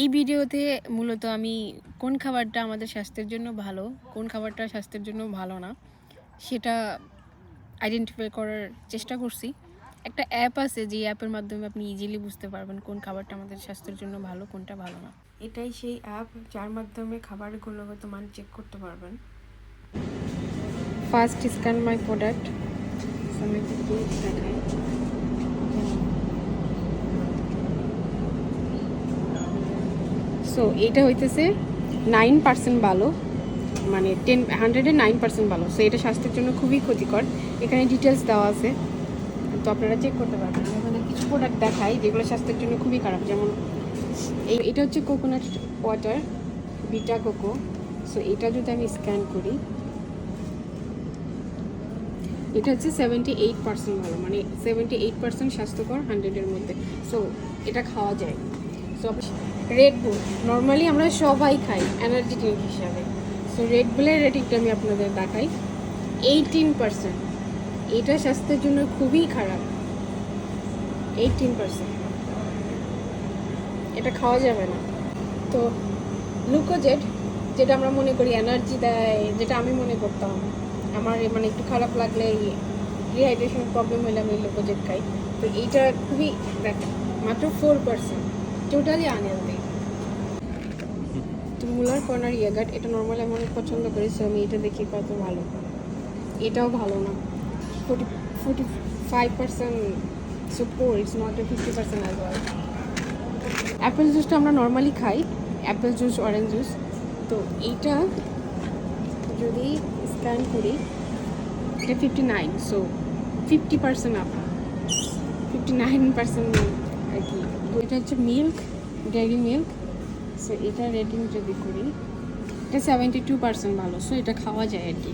এই ভিডিওতে মূলত আমি কোন খাবারটা আমাদের স্বাস্থ্যের জন্য ভালো, কোন খাবারটা স্বাস্থ্যের জন্য ভালো না, সেটা আইডেন্টিফাই করার চেষ্টা করছি। একটা অ্যাপ আছে যে অ্যাপের মাধ্যমে আপনি ইজিলি বুঝতে পারবেন কোন খাবারটা আমাদের স্বাস্থ্যের জন্য ভালো, কোনটা ভালো না। এটাই সেই অ্যাপ যার মাধ্যমে খাবারের গুণগত মান চেক করতে পারবেন। ফার্স্ট স্ক্যান মাই প্রোডাক্ট, আমি দেখাই। সো এটা হইতেছে 9% ভালো, মানে 100-এ 9% ভালো। সো এটা স্বাস্থ্যের জন্য খুবই ক্ষতিকর। এখানে ডিটেলস দেওয়া আছে, তো আপনারা চেক করতে পারবেন। এখানে কিছু প্রোডাক্ট দেখাই যেগুলো স্বাস্থ্যের জন্য খুবই খারাপ, যেমন এটা হচ্ছে coconut water, beta cocoa. So এটা যদি আমি স্ক্যান করি, এটা হচ্ছে 78% ভালো, মানে 78% স্বাস্থ্যকর 100-এর মধ্যে। সো এটা খাওয়া যায়। সো রেড বুল নর্মালি আমরা সবাই খাই এনার্জি ড্রিঙ্ক হিসাবে। সো রেড বুলের রেটিংটা আমি আপনাদের দেখাই, 18%। এটা স্বাস্থ্যের জন্য খুবই খারাপ, 18%। এটা খাওয়া যাবে না। তো গ্লুকোজেড, যেটা আমরা মনে করি এনার্জি দেয়, যেটা আমি মনে করতাম, আমার মানে একটু খারাপ লাগলে, ডিহাইড্রেশন প্রবলেম হলে আমি গ্লুকোজেড খাই। তো এইটা খুবই মাত্র 4%, টোটালি আনহেলদি। তো মুলার কর্নার ইয়াগার্ট, এটা নর্মালি আমি অনেক পছন্দ করি, সো আমি এটা দেখি কত ভালো। এটাও ভালো না, 45%। So poor, it's not a 50% as well. Apple জুসটা আমরা নর্মালি খাই, অ্যাপেল জুস, অরেঞ্জ জুস। তো এইটা যদি স্ক্যান করি, এটা 59, সো 50% আপ, 59% আর কি। এটা হচ্ছে মিল্ক, ডেয়ারি মিল্ক। সো এটা রেটিং যদি করি, এটা 72% ভালো। সো এটা খাওয়া যায় আর কি।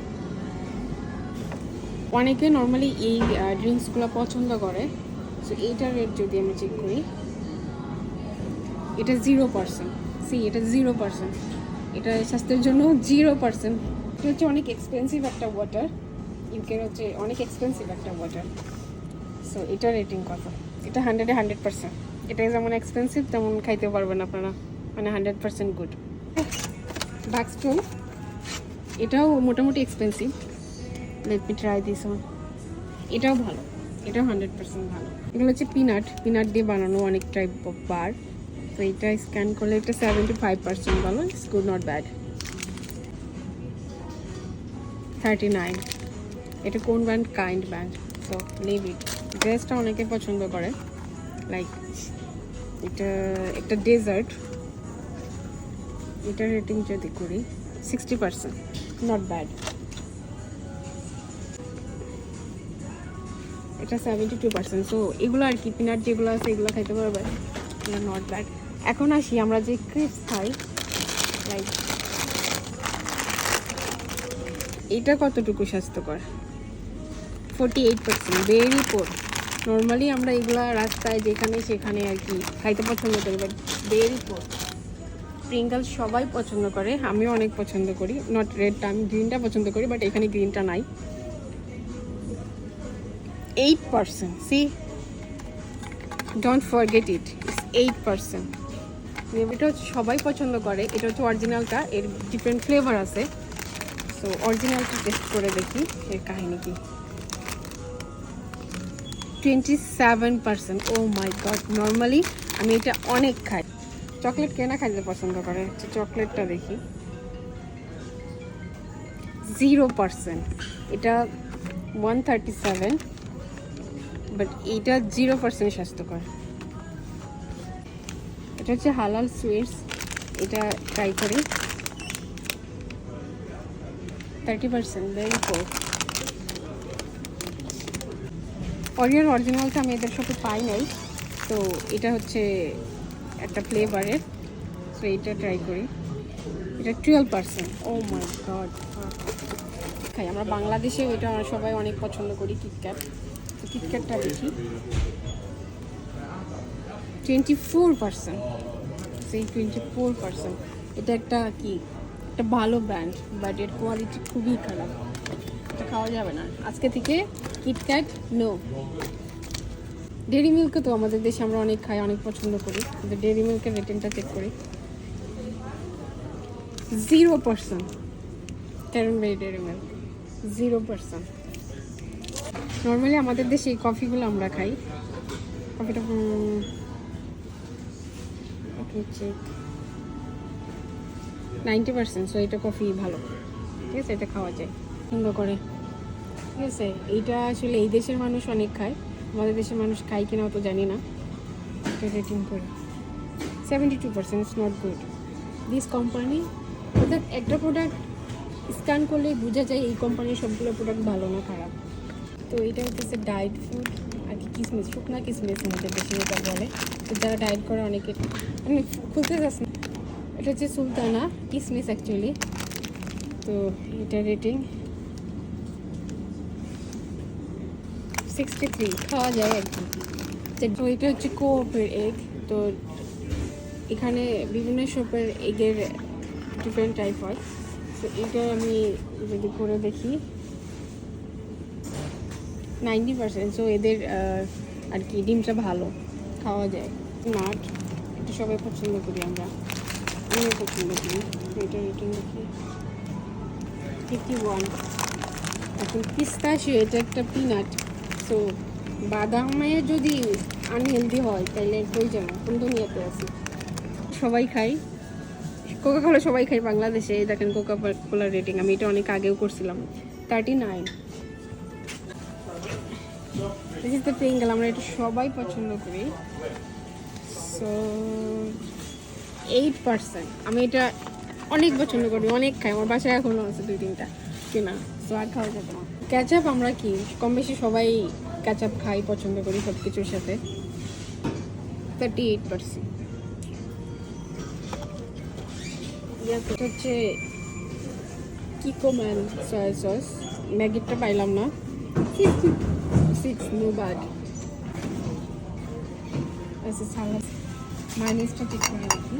অনেকে নর্মালি এই ড্রিঙ্কসগুলো পছন্দ করে। সো এইটার রেট যদি আমি চেক করি, এটা 0%। এটা 0%, এটা স্বাস্থ্যের জন্য 0%। এটা হচ্ছে অনেক এক্সপেন্সিভ একটা ওয়াটার, ইউকের হচ্ছে অনেক এক্সপেন্সিভ একটা ওয়াটার। সো এটা রেটিং কত? এটা 100-এ 100%। এটা যেমন এক্সপেন্সিভ তেমন খাইতে পারবেন আপনারা, মানে 100% গুড। বাক্সটন, এটাও মোটামুটি expensive. Let me try this one. এটাও ভালো, এটাও 100% ভালো। এগুলো হচ্ছে পিনাট দিয়ে বানানো অনেক টাইপ অফ বার। তো এটা স্ক্যান করলে এটা 75% ভালো, ইটস গুড, নট ব্যাড। 39, এটা কোন brand? Kind brand. So leave it. ড্রেসটা অনেকে পছন্দ করে, লাইক এটা একটা ডেজার্ট। এটা রেটিং যদি করি 60%, নট ব্যাড। এটা 72%। সো এগুলো আর কি, পিনাট যেগুলো আছে এগুলো খাইতে পারবে, এগুলো নট ব্যাড। এখন আসি আমরা যে ক্রিপস খাই, লাইক এটা কতটুকু স্বাস্থ্যকর? 48%, ভেরি পোর। নর্মালি আমরা এগুলা রাস্তায় যেখানে সেখানে আর কি খাইতে পছন্দ করি, বাট ভেরি পোর। প্রিঙ্গলস সবাই পছন্দ করে, আমিও অনেক পছন্দ করি। নট রেডটা, আমি গ্রিনটা পছন্দ করি, বাট এখানে গ্রিনটা নাই। 8%, see, don't forget it, it's 8%। এটা হচ্ছে সবাই পছন্দ করে, এটা হচ্ছে অরিজিনালটা, এর ডিফারেন্ট ফ্লেভার আছে। সো অরিজিনালটা টেস্ট করে দেখি এর কাহিনী কি। 27%, ও মাই গড। নর্মালি আমি এটা অনেক খাই। চকলেট কেনা খাইতে পছন্দ করে, হচ্ছে চকলেটটা দেখি। 0%, এটা 137, বাট এইটা 0% স্বাস্থ্যকর। এটা হচ্ছে হালাল সুইটস, এটা ট্রাই করি। 30%, ভেরি পোর। অরিওর অরিজিনালটা আমি এদের সাথে পাই নাই, তো এটা হচ্ছে একটা ফ্লেভারের। সো এটা ট্রাই করি, এটা 12%, ও মাই গড। খাই আমরা বাংলাদেশে, এটা সবাই অনেক পছন্দ করি, কিটক্যাট। তো কিটক্যাটটা দেখি, 24%, সেই 24%। এটা একটা কি, একটা ভালো ব্র্যান্ড, বাট এর কোয়ালিটি খুবই খারাপ, এটা খাওয়া যাবে না। আজকে থেকে কিটক্যাট নো। ডেরি মিল্কও তো আমাদের দেশে আমরা অনেক খাই, অনেক পছন্দ করি, কিন্তু ডেরি মিল্কের রেটিংটা চেক করি 0%। Caramel dairy milk 0%। নর্মালি আমাদের দেশে এই কফিগুলো আমরা খাই, কফিটা চেক 90%। সো এটা কফি ভালো, ঠিক আছে, এটা খাওয়া যায় সুন্দর করে, ঠিক আছে। এইটা আসলে এই দেশের মানুষ অনেক খায়, আমাদের দেশের মানুষ খায় কিনা অত জানি না। এটা রেটিং করে 72%। It's not good. This company, ওদের একটা প্রোডাক্ট স্ক্যান করলেই বোঝা যায় এই কোম্পানির সবগুলো প্রোডাক্ট ভালো না খারাপ। তো এটা হচ্ছে ডায়েট ফুড আর কি, কিসমিস, শুকনা কিসমিস আমাদের বেশি যেটা বলে। তো যারা ডায়েট করে অনেকে মানে খুলতে যাচ্ছে না। এটা হচ্ছে সুলতানা কিসমিস অ্যাকচুয়ালি। তো এটা রেটিং 63, খাওয়া যায় আর কি। তো এটা হচ্ছে কোঅপের এগ। তো এখানে বিভিন্ন শপের এগের ডিফারেন্ট টাইপ হয়। তো এটা আমি যদি করে দেখি 90%। সো এদের আর কি ডিমটা ভালো, খাওয়া যায়। নাট এটা সবাই পছন্দ করি আমরা, আমিও পছন্দ করি। এটা রেটিং দেখি 51। এখন পিস্তাশিও, এটা একটা পিনাট। সো বাদামে যদি আনহেলদি হয় তাহলে কই যাবে, কোন দুনিয়াতে আছে। সবাই খাই কোকা কোলা, সবাই খাই বাংলাদেশে। এই দেখেন কোকা কোলার রেটিং, আমি এটা অনেক আগেও করছিলাম 39। দিস ইজ দ্য প্রিঙ্গল, আমরা এটা সবাই পছন্দ করি। সো 8%। আমি এটা অনেক পছন্দ করি, অনেক খাই, আমার বাসায় এখনও আছে 2-3টা কেনা। সো আর খাওয়া যাবে না। ক্যাচআপ আমরা কি কম বেশি সবাই ক্যাচআপ খাই, পছন্দ করি সব কিছুর সাথে। 38%। এটা হচ্ছে কিকোম্যান সয়া সস, ম্যাগিটা পাইলাম না। 6, নো ব্যাড। আচ্ছা সালাদ মাইনাসটা চেক করে দেখি।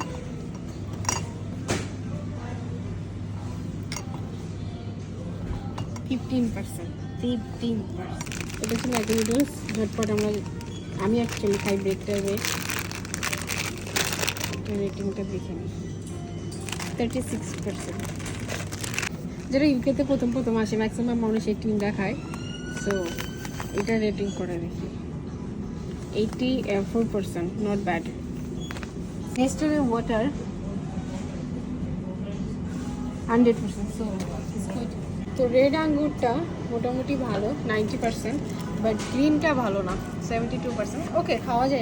এটা হচ্ছে ম্যাগি নুডলস ঝটপট। আমি অ্যাকচুয়ালি খাই ব্রেক টাইপের। রেটিংটা দেখে নিই 36%। যারা ইউকেতে প্রথম আসে ম্যাক্সিমাম মানুষ এই টিনটা খায়। সো এটা রেটিং করে দেখি 84%, নট ব্যাড। নেস্টারের ওয়াটার 100%। So it's good. তো রেড আঙ্গুরটা মোটামুটি ভালো 90%, বাট গ্রিনটা ভালো না 72%। ওকে, খাওয়া যায়।